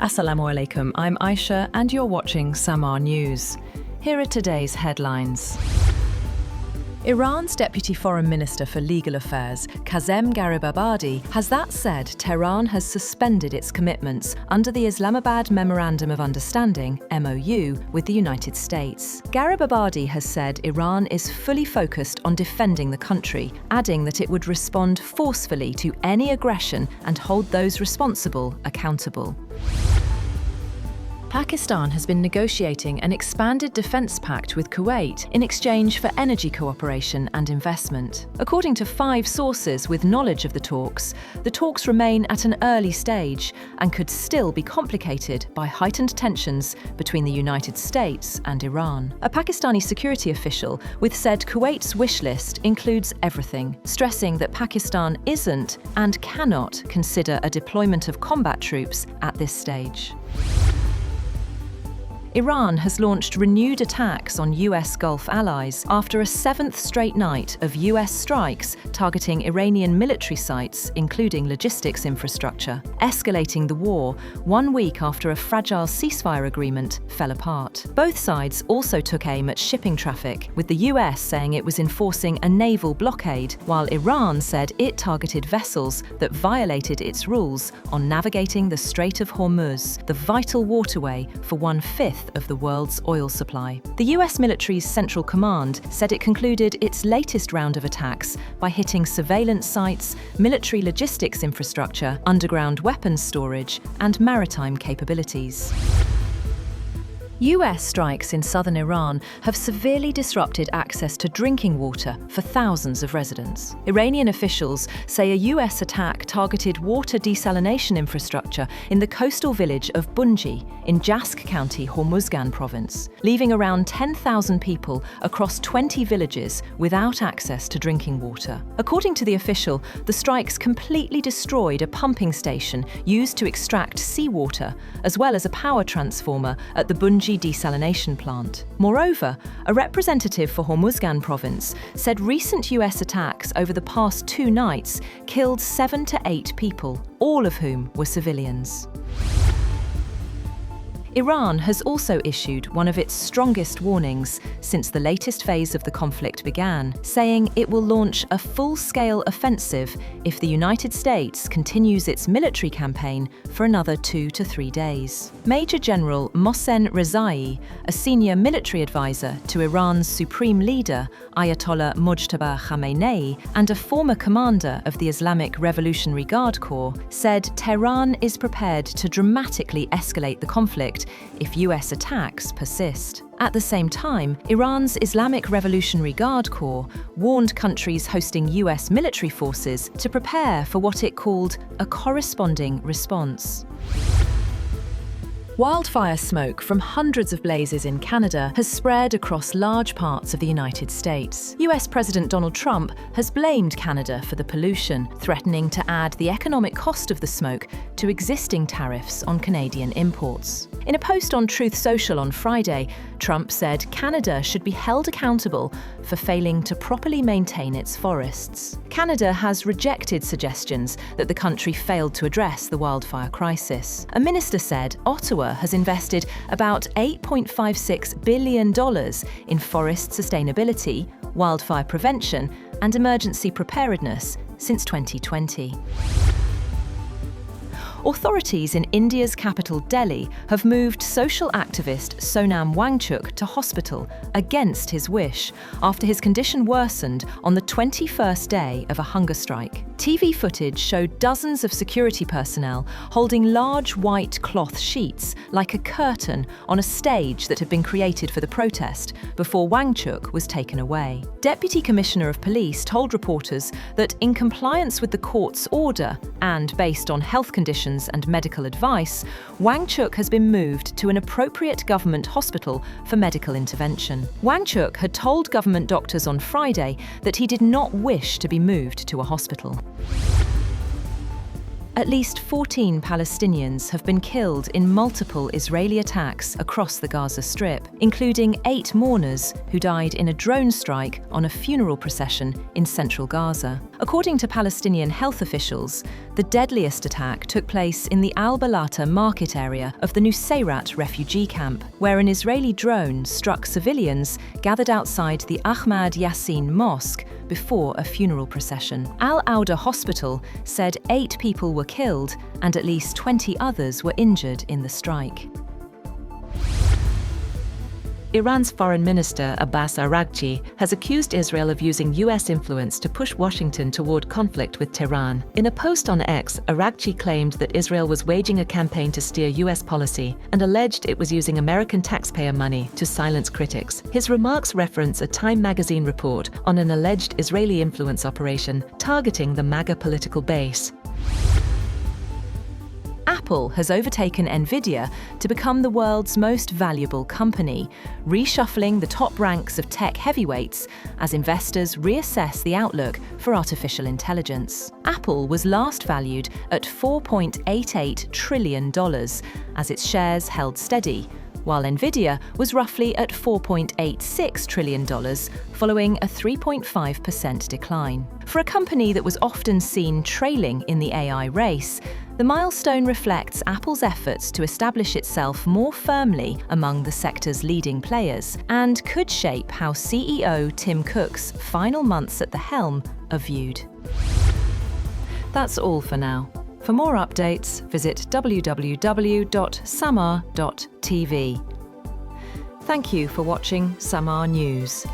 Assalamu alaikum, I'm Aisha and you're watching SAMAA News. Here are today's headlines. Iran's Deputy Foreign Minister for Legal Affairs, Kazem Garibabadi, has that said Tehran has suspended its commitments under the Islamabad Memorandum of Understanding, MOU, with the United States. Garibabadi has said Iran is fully focused on defending the country, adding that it would respond forcefully to any aggression and hold those responsible accountable. Pakistan has been negotiating an expanded defence pact with Kuwait in exchange for energy cooperation and investment. According to 5 sources with knowledge of the talks remain at an early stage and could still be complicated by heightened tensions between the United States and Iran. A Pakistani security official said Kuwait's wish list includes everything, stressing that Pakistan isn't and cannot consider a deployment of combat troops at this stage. Iran has launched renewed attacks on US Gulf allies after a 7th straight night of US strikes targeting Iranian military sites, including logistics infrastructure, escalating the war 1 week after a fragile ceasefire agreement fell apart. Both sides also took aim at shipping traffic, with the US saying it was enforcing a naval blockade, while Iran said it targeted vessels that violated its rules on navigating the Strait of Hormuz, the vital waterway for 1/5 of the world's oil supply. The US military's Central Command said it concluded its latest round of attacks by hitting surveillance sites, military logistics infrastructure, underground weapons storage, and maritime capabilities. US strikes in southern Iran have severely disrupted access to drinking water for thousands of residents. Iranian officials say a US attack targeted water desalination infrastructure in the coastal village of Bunji in Jask County, Hormuzgan province, leaving around 10,000 people across 20 villages without access to drinking water. According to the official, the strikes completely destroyed a pumping station used to extract seawater, as well as a power transformer at the Bunji desalination plant. Moreover, a representative for Hormuzgan province said recent US attacks over the past 2 nights killed 7 to 8 people, all of whom were civilians. Iran has also issued one of its strongest warnings since the latest phase of the conflict began, saying it will launch a full-scale offensive if the United States continues its military campaign for another 2 to 3 days. Major General Mohsen Rezai, a senior military advisor to Iran's supreme leader, Ayatollah Mojtaba Khamenei, and a former commander of the Islamic Revolutionary Guard Corps, said Tehran is prepared to dramatically escalate the conflict if US attacks persist. At the same time, Iran's Islamic Revolutionary Guard Corps warned countries hosting US military forces to prepare for what it called a corresponding response. Wildfire smoke from hundreds of blazes in Canada has spread across large parts of the United States. US President Donald Trump has blamed Canada for the pollution, threatening to add the economic cost of the smoke to existing tariffs on Canadian imports. In a post on Truth Social on Friday, Trump said Canada should be held accountable for failing to properly maintain its forests. Canada has rejected suggestions that the country failed to address the wildfire crisis. A minister said Ottawa has invested about $8.56 billion in forest sustainability, wildfire prevention, and emergency preparedness since 2020. Authorities in India's capital Delhi have moved social activist Sonam Wangchuk to hospital against his wish after his condition worsened on the 21st day of a hunger strike. TV footage showed dozens of security personnel holding large white cloth sheets like a curtain on a stage that had been created for the protest before Wangchuk was taken away. Deputy Commissioner of Police told reporters that in compliance with the court's order and based on health conditions and medical advice, Wangchuk has been moved to an appropriate government hospital for medical intervention. Wangchuk had told government doctors on Friday that he did not wish to be moved to a hospital. At least 14 Palestinians have been killed in multiple Israeli attacks across the Gaza Strip, including 8 mourners who died in a drone strike on a funeral procession in central Gaza. According to Palestinian health officials, the deadliest attack took place in the Al-Balata market area of the Nusayrat refugee camp, where an Israeli drone struck civilians gathered outside the Ahmad Yassin Mosque before a funeral procession. Al-Auda Hospital said 8 people were killed and at least 20 others were injured in the strike. Iran's Foreign Minister Abbas Araghchi has accused Israel of using US influence to push Washington toward conflict with Tehran. In a post on X, Araghchi claimed that Israel was waging a campaign to steer US policy and alleged it was using American taxpayer money to silence critics. His remarks reference a Time magazine report on an alleged Israeli influence operation targeting the MAGA political base. Apple has overtaken Nvidia to become the world's most valuable company, reshuffling the top ranks of tech heavyweights as investors reassess the outlook for artificial intelligence. Apple was last valued at $4.88 trillion as its shares held steady, while Nvidia was roughly at $4.86 trillion, following a 3.5% decline. For a company that was often seen trailing in the AI race, the milestone reflects Apple's efforts to establish itself more firmly among the sector's leading players and could shape how CEO Tim Cook's final months at the helm are viewed. That's all for now. For more updates, visit www.SAMAA.tv. Thank you for watching SAMAA News.